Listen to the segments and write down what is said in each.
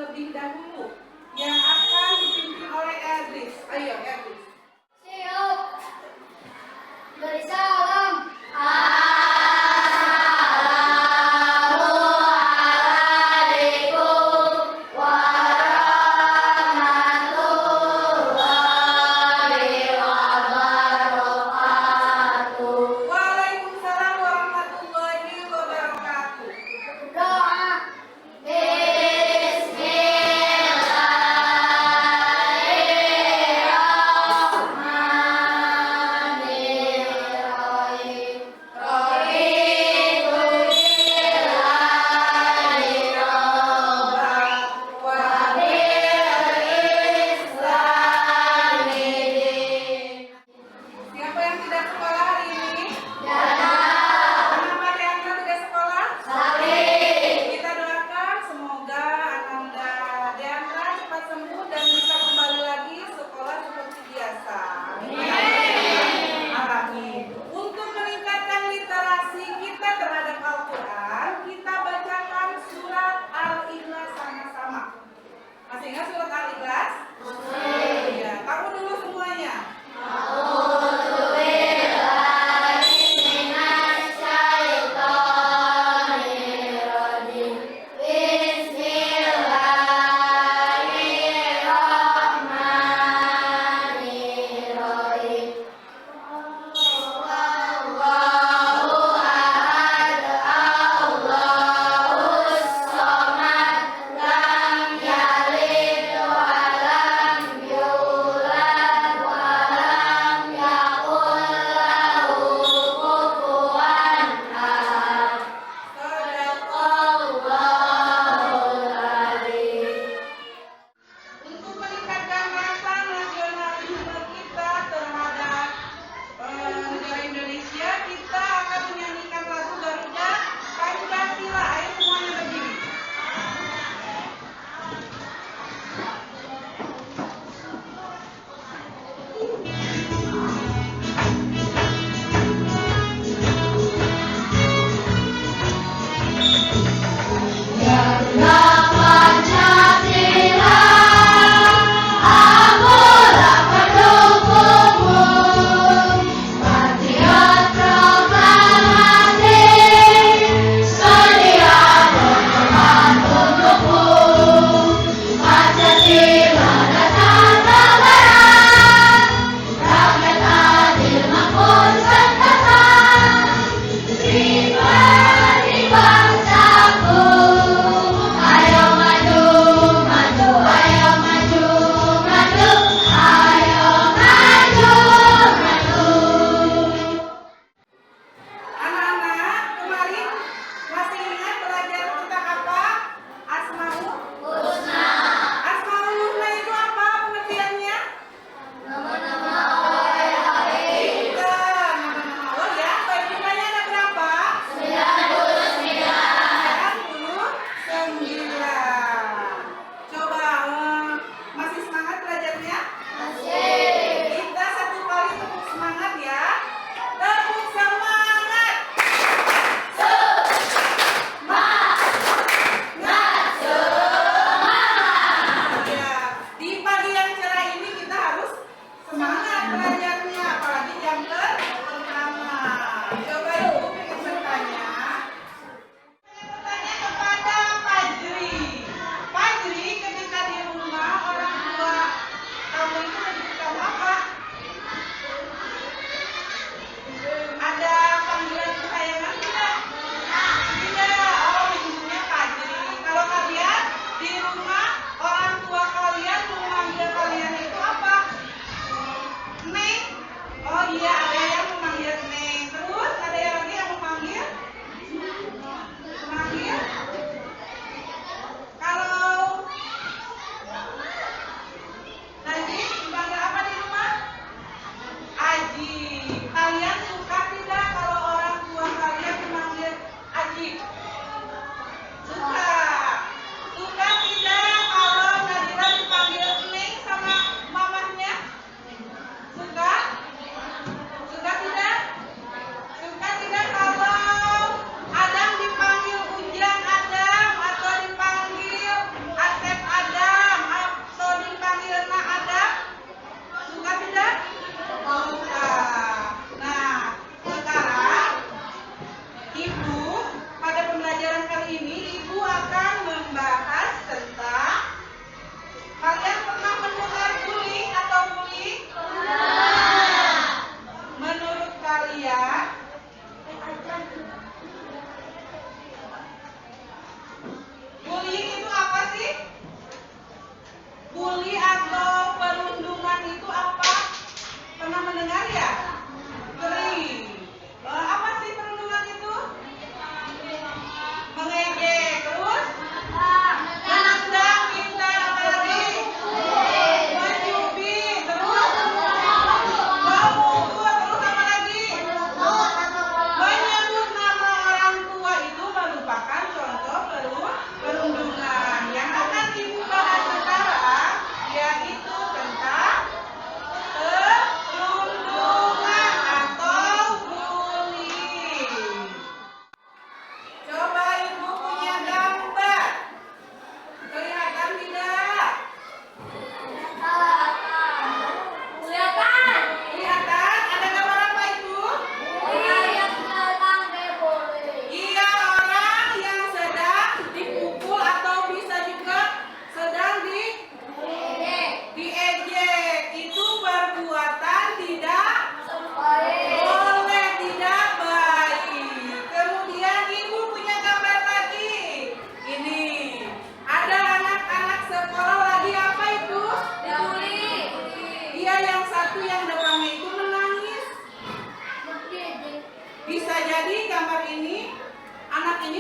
terlebih dahulu yang akan dipimpin oleh Edris. Ayo, Edris. Siap. Beri salam. Waalaikumsalam warahmatullahi wabarakatuh. Doa.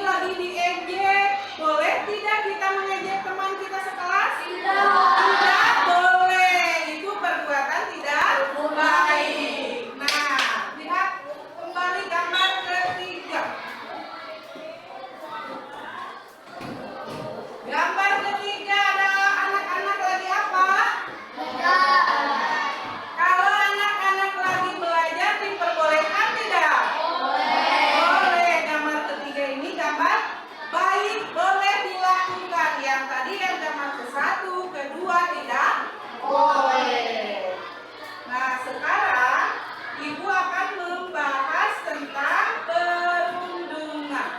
lagi diejek, boleh tidak kita mengejek teman kita sekelas? Tidak. Tidak boleh. Itu perbuatan tidak baik. Nah, lihat kembali gambar ketiga. Gambar ketiga ada anak-anak lagi apa? Kalau anak-anak lagi belajar diperbolehkan tidak? Boleh. Gambar ketiga ini gambar baik, boleh dilakukan. Yang tadi yang gambar ke-1, kedua tidak boleh. Nah, sekarang Ibu akan membahas tentang perundungan.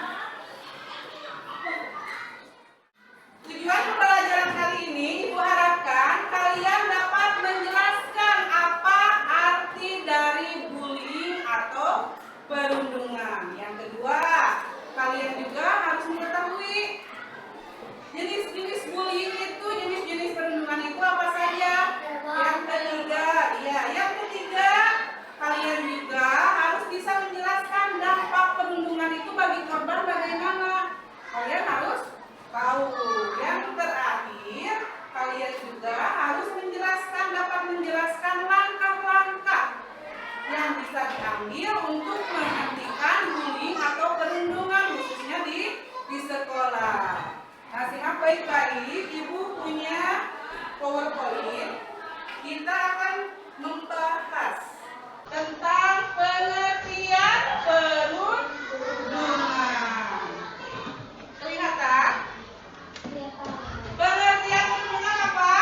Tujuan pembelajaran kali ini Ibu harapkan kalian dapat menjelaskan apa arti dari bullying atau perundungan. Yang kedua, kalian juga harus mengetahui jenis-jenis bullying itu, jenis-jenis perundungan itu apa saja. Yang ketiga, kalian juga harus bisa menjelaskan dampak perundungan itu bagi korban bagaimana. Kalian harus tahu. Yang terakhir, kalian juga harus dapat menjelaskan langkah-langkah yang bisa diambil untuk menghentikan bullying atau perundungan khususnya di sekolah. Nah, simak baik-baik, Ibu punya PowerPoint. Kita akan membahas tentang pengertian perundungan. Kelihatan? Pengertian perundungan apa?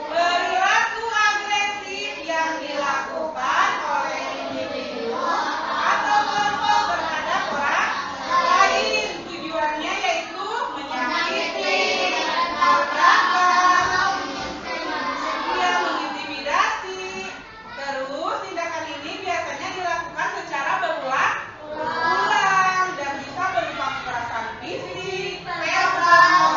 Perilaku agresif yang dilakukan oleh individu atau kelompok terhadap orang lain. Tujuannya yaitu menyakiti, menabrakkan, mengintimidasi. Terus tindakan ini biasanya dilakukan secara berulang-ulang dan bisa berupa kekerasan fisik, verbal,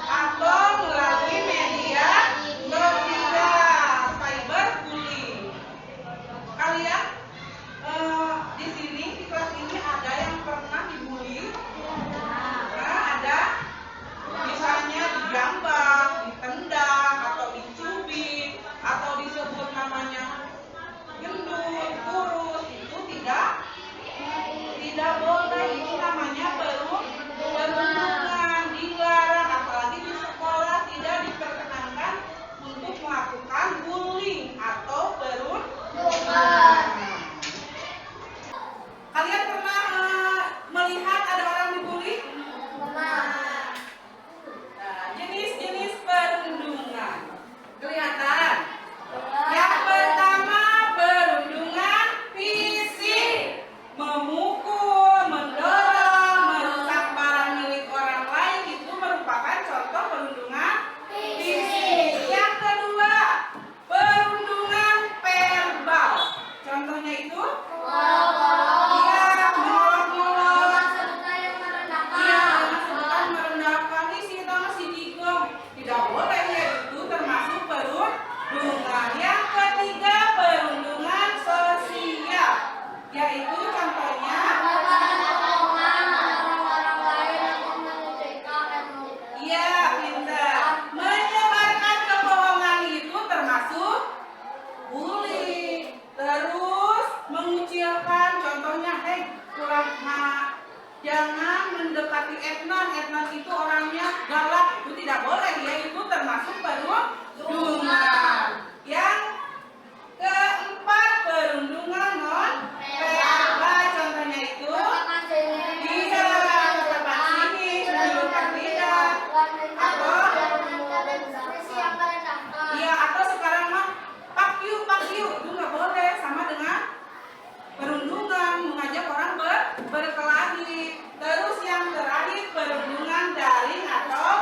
atau melalui media sosial, cyberbullying. Kalian di sini di kelas ini ada yang pernah dibully? Nah, ada misalnya dijambak, ditendang, atau dicubit, atau disebut namanya gendut, kurus. Itu tidak boleh. Itu namanya perundungan, dilarang. Apalagi di sekolah tidak diperkenankan untuk melakukan bullying atau perundungan. Kalian pernah melihat ada orang dibully? Nah, jenis-jenis perundungan kelihatan. Yang pertama, perundungan fisik, memukul, mendorong, merusak barang milik orang lain, itu merupakan contoh perundungan fisik. Yang kedua, perundungan verbal. Contohnya itu menyolok-nyolok, sebutan merendahkan, si Thomas si Digong. Tidak boleh, yaitu termasuk perundungan. Yang ketiga, perundungan sosial, yaitu contohnya pintar, menyebarkan kebohongan itu termasuk bullying. Terus mengucilkan, contohnya jangan mendekati Etnan itu orangnya galak, itu tidak boleh, yaitu termasuk perundungan. Yang keempat, perundungan non verbal, contohnya itu tetapan sini, menunjukkan lidah, atau sekarang mah pak you, itu nggak boleh, sama dengan perundungan, mengajak orang berkelahi. Terus yang terakhir, perundungan daring atau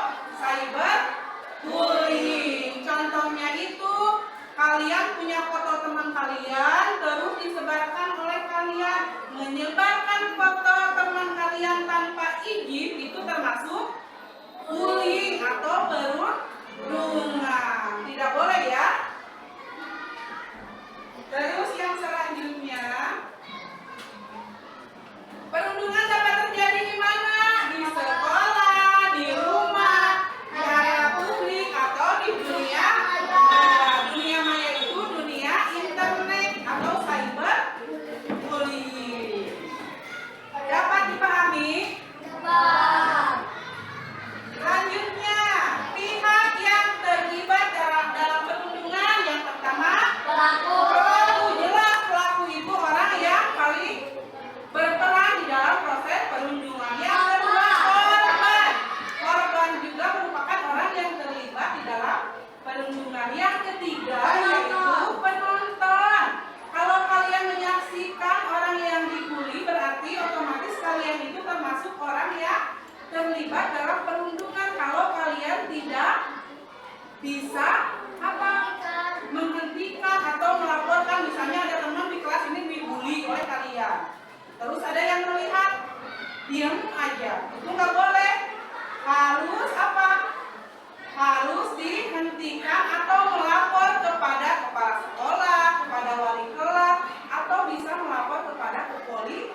membuktikan atau melapor kepada kepala sekolah, kepada wali kelas, atau bisa melapor kepada kepolisian.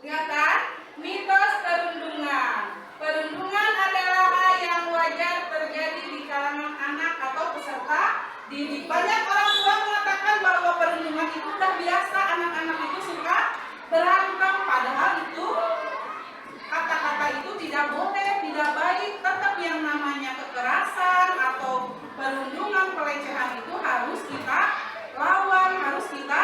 Lihat kan? Mitos perundungan. Perundungan adalah hal yang wajar terjadi di kalangan anak atau peserta didik. Banyak orang tua mengatakan bahwa perundungan itu sudah biasa, anak-anak itu suka berantem, padahal itu kata-kata itu tidak boleh, tidak baik. Tetap yang namanya kekerasan atau perundungan, pelecehan itu harus kita lawan, harus kita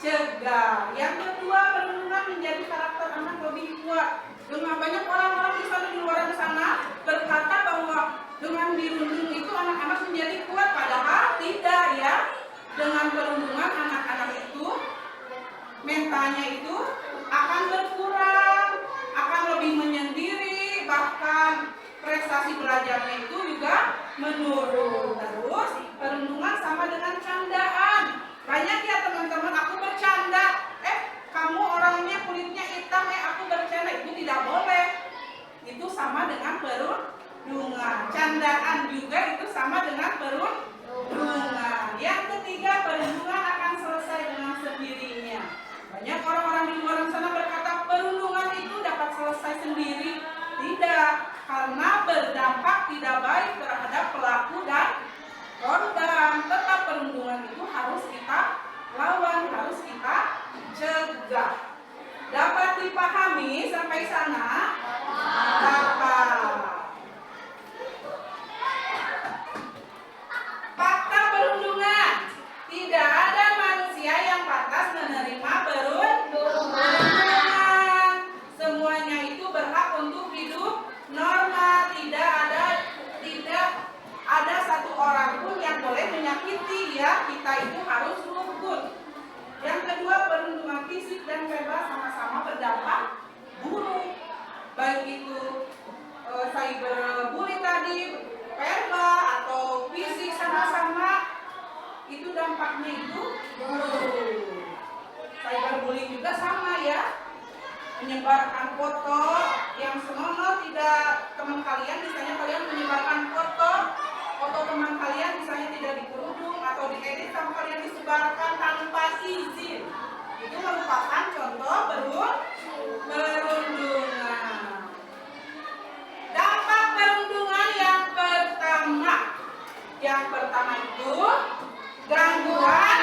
cegah. Yang kedua, perundungan menjadi karakter anak lebih kuat. Dengan banyak orang-orang di sana, di luar sana berkata bahwa dengan dirundung itu anak-anak menjadi kuat, padahal tidak ya. Dengan perundungan anak-anak itu mentalnya itu akan berkurang, akan lebih menyendiri, bahkan prestasi belajarnya itu juga menurun. Terus perundungan sama dengan candaan. Banyak ya teman-teman, aku bercanda, kamu orangnya kulitnya hitam, aku bercanda, itu tidak boleh. Itu sama dengan perundungan. Candaan juga itu sama dengan perundungan. Yang ketiga, perundungan akan selesai dengan sendirinya. Banyak orang-orang di luar sana berkata perundungan itu dapat selesai sendiri. Tidak, karena berdampak tidak baik terhadap pelaku dan korban. Tetap perundungan itu harus kita lawan, harus kita cegah. Dapat dipahami sampai sana? Dapat. Fakta perundungan. Tidak ada manusia yang pantas menerima perundungan. Semuanya itu berhak untuk hidup normal. Tidak ada satu orang pun yang boleh menyakiti ya. Kita itu harus rukun. Yang kedua, perundungan fisik dan verbal sama-sama berdampak buruk. Baik itu cyberbully tadi, verbal atau fisik, sama-sama itu dampaknya itu buruk. Cyberbullying juga sama ya. Menyebarkan foto yang senonoh, tidak teman kalian, misalnya kalian menyebarkan foto teman kalian misalnya tidak dikerudung atau diedit sama kalian disebarkan tanpa izin. Itu merupakan contoh perundungan. Dampak perundungan yang pertama. Yang pertama itu gangguan.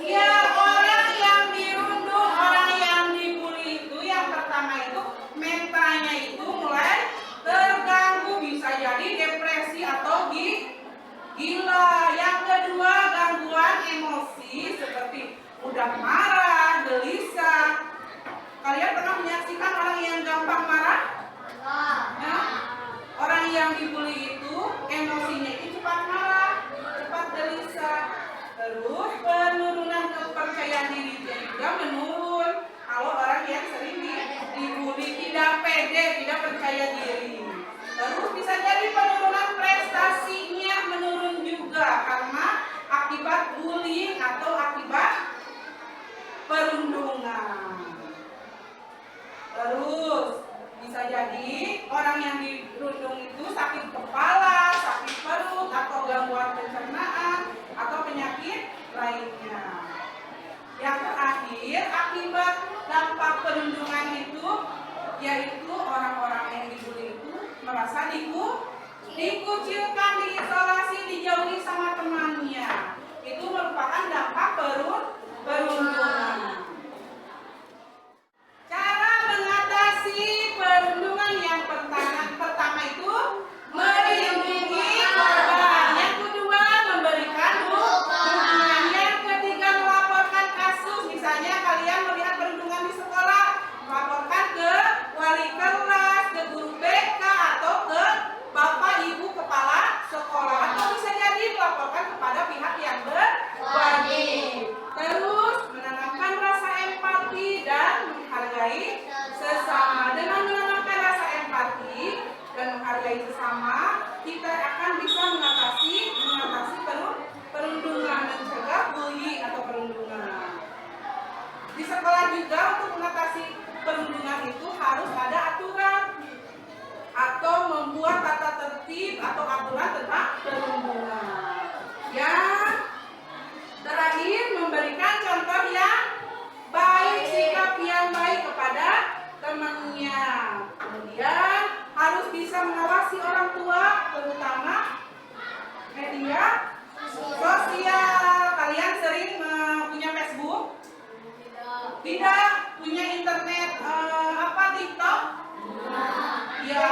Ya, orang yang dirundung, orang yang dibully itu yang pertama itu mentalnya itu mulai terganggu, bisa jadi depresi atau gila. Yang kedua, gangguan emosi seperti mudah marah, gelisah. Kalian pernah menyaksikan orang yang gampang marah? Ya? Orang yang dibully itu emosinya itu cepat marah, cepat gelisah. Terus penurunan kepercayaan diri juga menurun. Kalau orang yang sering dibully tidak pede, tidak percaya diri. Terus bisa jadi penurunan prestasinya menurun juga karena akibat bullying atau akibat perundungan. Terus bisa jadi orang yang dirundung itu sakit kepala, sakit perut, atau gangguan pencernaan atau penyakit lainnya. Yang terakhir, akibat dampak perundungan itu yaitu orang-orang yang dibully itu merasa dikucilkan, diisolasi, dijauhi sama temannya. Itu merupakan dampak perundungan. Cara mengatasi perundungan yang pertama itu melindungi korban. Yang kedua, memberikan dukungan. Yang ketiga, melaporkan kasus. Misalnya kalian melihat perundungan di sekolah, melaporkan ke wali kelas, ke guru BK, atau ke bapak ibu kepala sekolah, atau bisa jadi melaporkan kepada pihak yang berwajib. Terus menanamkan rasa empati dan menghargai sesama. Dengan menanamkan rasa empati dan menghargai sesama, kita akan bisa mengatasi perundungan, mencegah bullying atau perundungan. Di sekolah juga untuk mengatasi perundungan itu harus ada aturan atau mengawasi orang tua, terutama media sosial. Kalian sering punya Facebook? Tidak. Punya internet TikTok? Ya,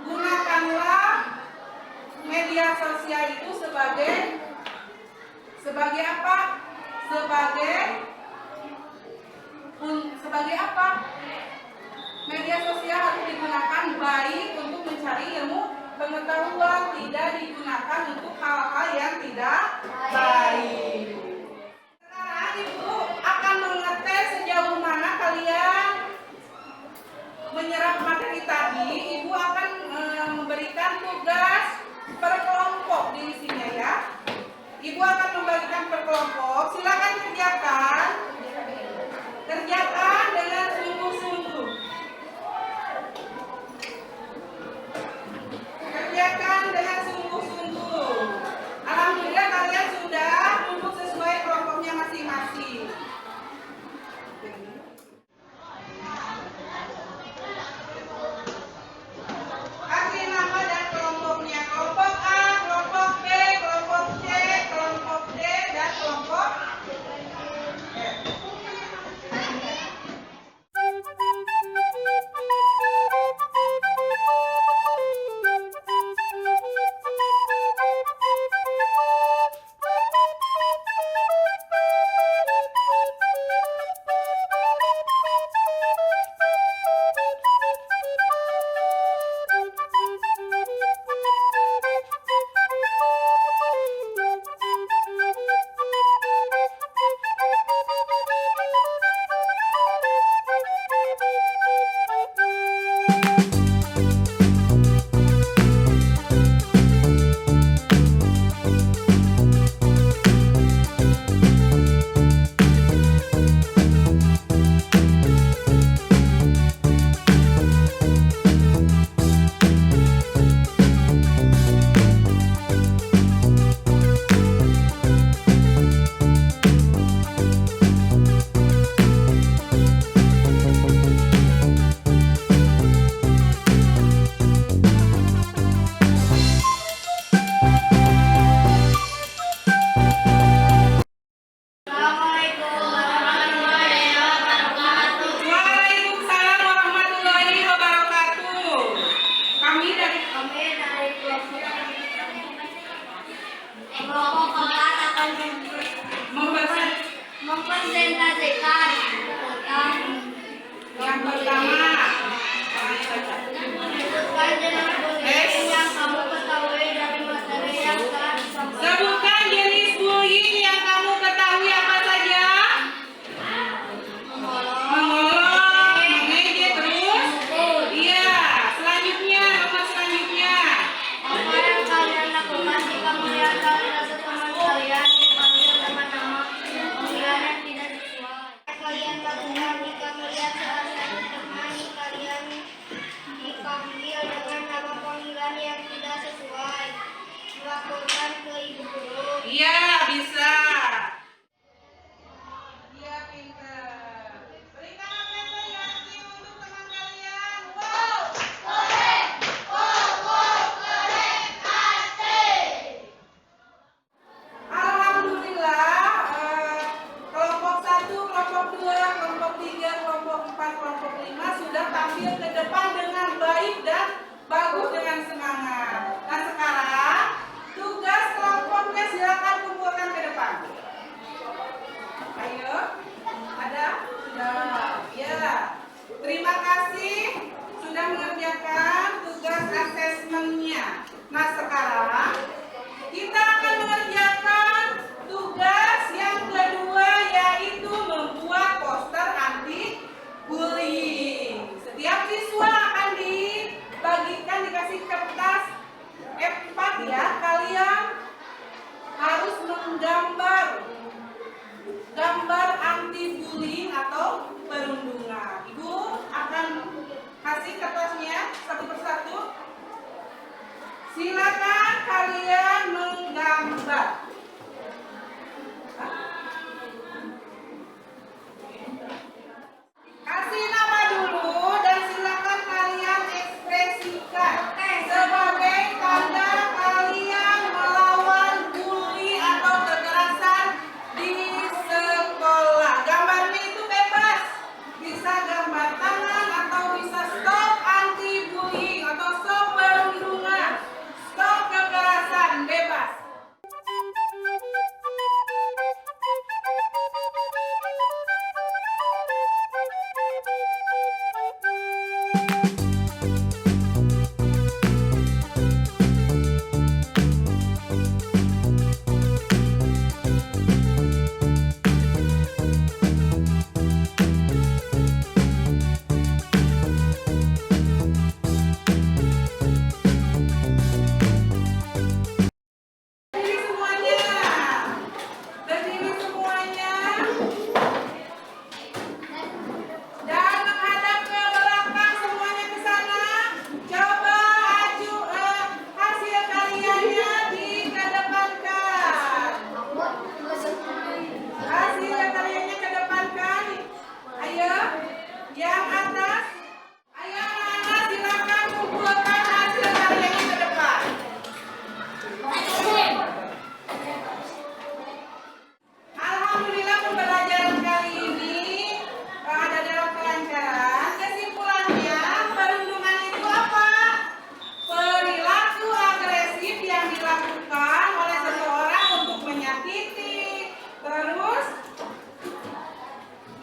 gunakanlah media sosial itu sebagai apa? Sebagai apa? Media sosial harus digunakan baik untuk mencari ilmu pengetahuan, tidak digunakan untuk hal-hal yang tidak baik. Sekarang Ibu akan mengetes sejauh mana kalian menyerap materi tadi. Ibu akan memberikan tugas per kelompok di sini ya. Ibu akan membagikan per kelompok. Silakan kerjakan dengan sungguh-sungguh. Kerjakan dengan sungguh-sungguh. Alhamdulillah kalian sudah duduk sesuai kelompoknya masing-masing. Kasih nama dan kelompoknya. Kelompok A, kelompok B, kelompok C, kelompok D, dan kelompok F. Waalaikumsalam warahmatullahi wabarakatuh. Kami dari Kelompok keempat akan mempresentasikan tentang yang pertama. sebutkan jenis bullying yang kamu ketahui dari materi yang telah disampaikan. Sebutkan jenis bullying yang kamu ketahui apa saja? Mengolok, mengejek, terus? Iya. Selanjutnya, nomor selanjutnya. Apa yang kalian lakukan jika melihat salah satu teman kalian dipanggil dengan nama panggilan yang tidak sesuai? Kalian lakukan jika melihat salah satu teman kalian dipanggil dengan nama panggilan yang tidak sesuai? Laporkan ke ibu guru. Iya, bisa. Iya, pinter. Berikan apresiasi untuk teman kalian. Wow. Alhamdulillah, kelompok 1, kelompok 2, kelompok 3, kelompok 4, kelompok 5 sudah tampil ke depan dengan baik dan bagus dengan semangat. Nah sekarang tugas kelompoknya silakan kumpulkan ke depan. Ayo, ada? Sudah. Ya. Terima kasih sudah mengerjakan tugas asesmennya. Nah sekarang kita akan mengerjakan tugas yang kedua, yaitu membuat poster anti bullying. Setiap siswa akan dikasih kertas F4 ya. Kalian harus menggambar anti bullying atau perundungan. Ibu akan kasih kertasnya satu persatu. Silakan kalian menggambar. Kasih nama dulu dan silakan kalian ekspresikan. Berdiri semuanya. Dan menghadap ke belakang semuanya ke sana. Coba aju hasil karyanya dikedepankan. Hasil karyanya kedepankan. Ayo, yang atas. Ayo anak-anak silakan kumpulkan hasil karyanya ke depan. Alhamdulillah pembelajaran kali ini ada dalam kelancaran. Kesimpulannya, perundungan itu apa? Perilaku agresif yang dilakukan oleh seseorang untuk menyakiti, terus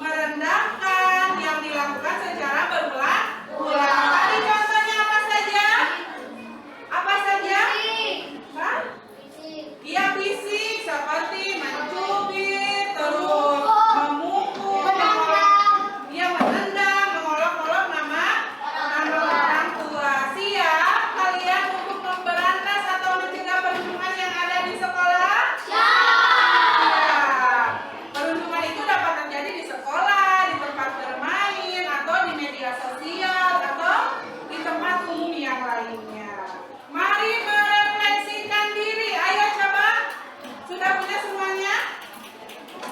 merendahkan yang dilakukan secara berulang-ulang. Tadi contohnya apa saja? Apa saja? Hah? Iya, fisik seperti mencubit, terus memukul, menendang, mengolok-olok nama orang tua. Siap kalian untuk memberantas atau mencegah perundungan yang ada di sekolah? Siap. Perundungan itu dapat terjadi di sekolah, di tempat bermain, atau di media sosial, atau di tempat umum yang lainnya. Mari merefleksikan diri. Ayo coba. Sudah punya semuanya?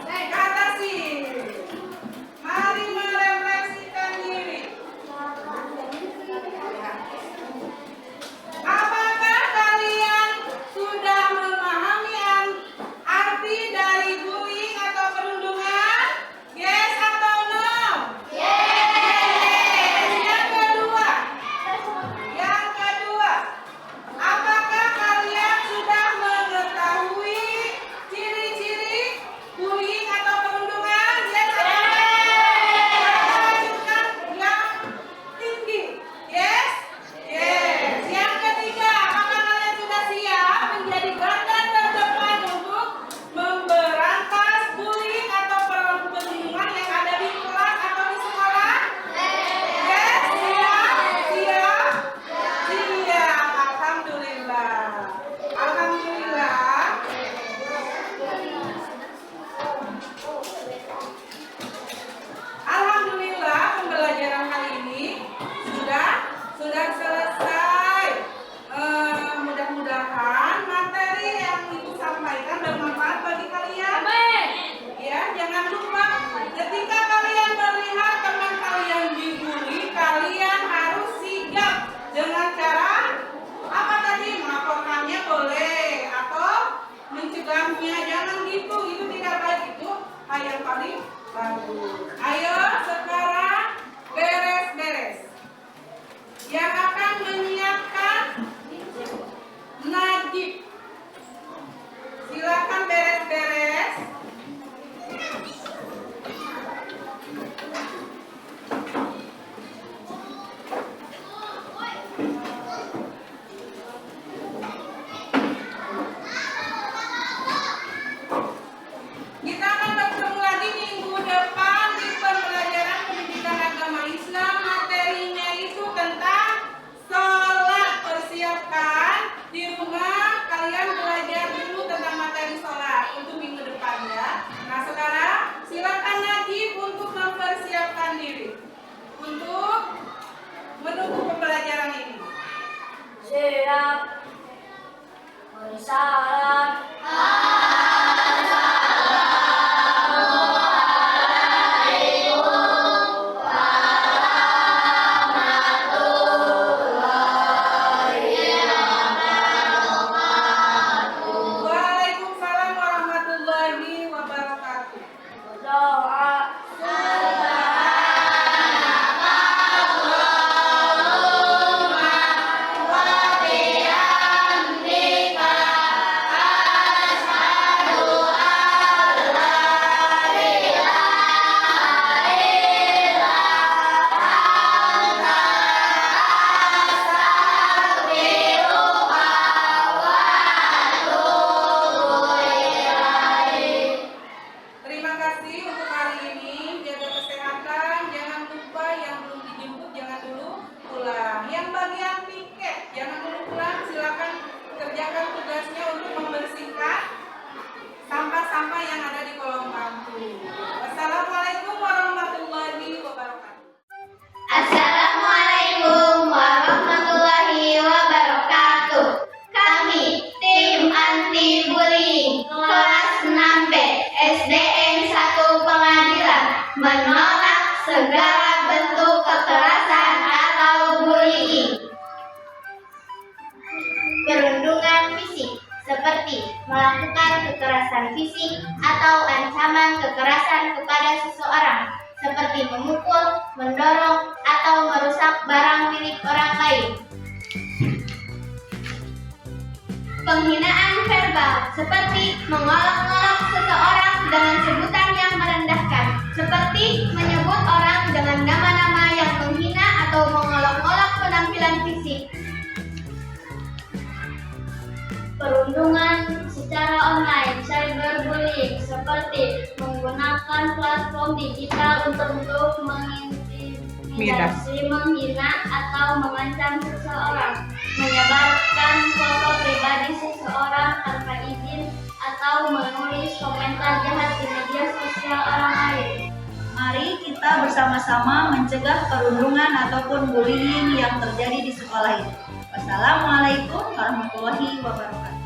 Ke atas sih. Mari merefleksikan diri. Apakah kalian sudah memahami arti dari bullying atau perundungan? Yes atau no? Yes. Yang kedua, apakah kalian sudah mengetahui ciri-ciri bullying atau perundungan? Yes atau no? Lanjutkan yang tinggi. Yes? Yes. Yang ketiga, apakah kalian sudah siap menjadi garda terdepan untuk memberantas bullying atau perundungan yang ada di kelas atau di sekolah? Yes? Siap? Siap? Siap. Alhamdulillah. Alhamdulillah. Alhamdulillah pembelajaran kali ini sudah selesai. Mudah-mudahan materi yang Ibu sampaikan bermanfaat bagi kalian. Ya, jangan lupa ketika kalian melihat teman kalian dibully, kalian harus sigap dengan cara apa tadi? Melaporkannya boleh atau mencegahnya. Jangan gitu, itu tidak baik, itu hal yang paling bagus. Ayo sekarang beres-beres. Yang akan menyiapkan Najib. Silakan beres-beres. Kita akan bertemu lagi minggu depan di pembelajaran pendidikan agama Islam. Materinya itu tentang sholat. Persiapkan di rumah, kalian belajar dulu tentang materi sholat untuk minggu depan ya. Nah sekarang silakan Najib untuk mempersiapkan diri untuk menunggu pembelajaran ini. Siap. Salam. Waalaikumsalam warahmatullahi wabarakatuh. Doa. Wa bihamdika melakukan kekerasan fisik atau ancaman kekerasan kepada seseorang, seperti memukul, mendorong, atau merusak barang milik orang lain. Penghinaan verbal, seperti mengolok-olok seseorang dengan sebutan yang merendahkan, seperti menyebut orang dengan nama-nama yang menghina atau mengolok-olok penampilan fisik. Perundungan secara online, cyberbullying, seperti menggunakan platform digital untuk mengintimidasi, menghina, atau mengancam seseorang, menyebarkan foto pribadi seseorang tanpa izin, atau menulis komentar jahat di media sosial orang lain. Mari kita bersama-sama mencegah perundungan ataupun bullying yang terjadi di sekolah ini. Wassalamualaikum warahmatullahi wabarakatuh.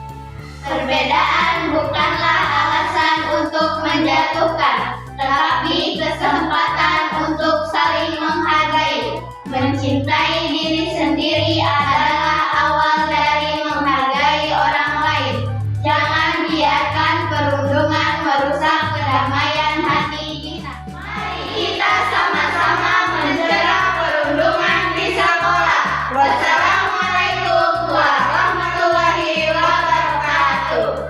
Perbedaan bukanlah alasan untuk menjatuhkan, tetapi kesempatan untuk saling menghargai. Mencintai diri sendiri adalah awal dari menghargai orang lain. Jangan biarkan perundungan merusak kedamaian hati kita. Mari kita sama-sama mencegah perundungan di sekolah. Wassalamualaikum warahmatullahi wabarakatuh.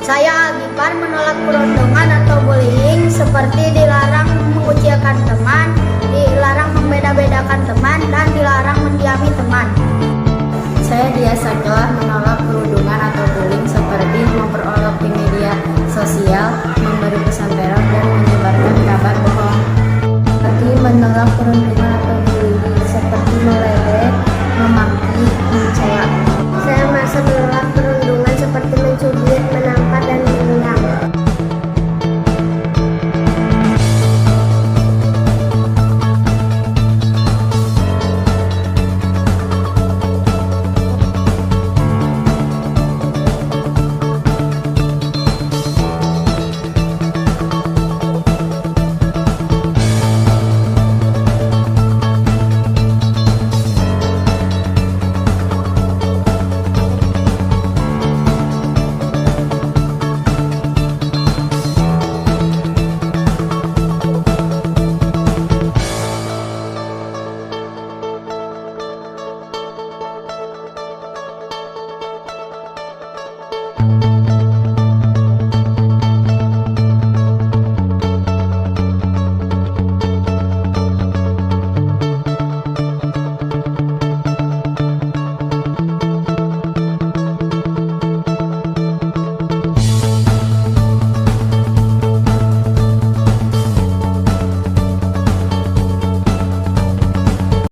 Saya Agipar menolak perundungan atau bullying seperti dilarang mengucilkan teman, dilarang membeda-bedakan teman, dan dilarang mendiami teman. Saya Dia Sakilah menolak perundungan atau bullying seperti memperolok di media sosial, memberi pesan teror, dan menyebarkan kabar bohong. Seperti menolak perundungan atau bullying seperti meledek, memaki, mencela. Saya merasa menolak perundungan seperti mencubit, menampar, dan menendang. Thank you.